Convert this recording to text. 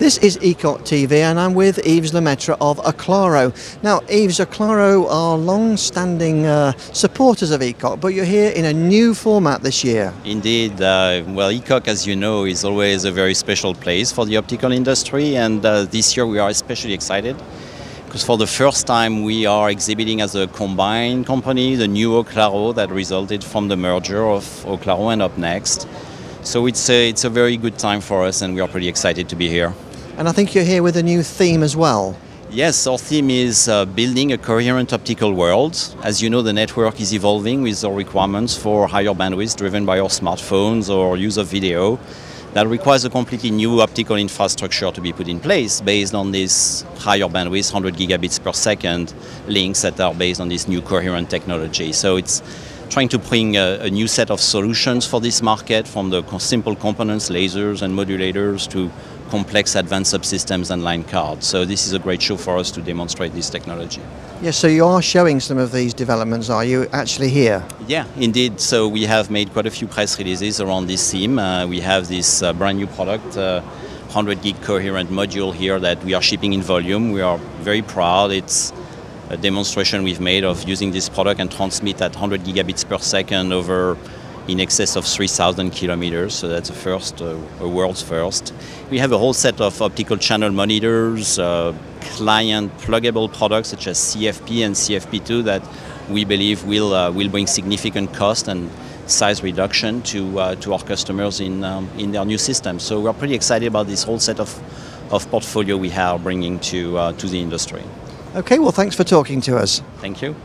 This is ECOT TV and I'm with Yves Lemaitre of Oclaro. Now Yves, Oclaro are long-standing supporters of ECOT, but you're here in a new format this year. Indeed. Well, ECOT, as you know, is always a very special place for the optical industry, and this year we are especially excited because for the first time we are exhibiting as a combined company, the new Oclaro that resulted from the merger of Oclaro and UpNext. So it's a very good time for us, and we are pretty excited to be here. And I think you're here with a new theme as well. Yes, our theme is building a coherent optical world. As you know, the network is evolving with our requirements for higher bandwidth driven by our smartphones or use of video. That requires a completely new optical infrastructure to be put in place based on this higher bandwidth, 100 gigabits per second links that are based on this new coherent technology. So it's trying to bring a new set of solutions for this market, from the simple components, lasers and modulators, to complex advanced subsystems and line cards. So this is a great show for us to demonstrate this technology. Yes, so you are showing some of these developments, are you, actually here? Yeah, indeed. So we have made quite a few press releases around this theme. We have this brand new product, 100 gig coherent module here that we are shipping in volume. We are very proud. It's a demonstration we've made of using this product and transmit at 100 gigabits per second over in excess of 3,000 kilometers, so that's a first, a world's first. We have a whole set of optical channel monitors, client pluggable products such as CFP and CFP2 that we believe will bring significant cost and size reduction to our customers in their new systems. So we're pretty excited about this whole set of portfolio we are bringing to the industry. Okay, well thanks for talking to us. Thank you.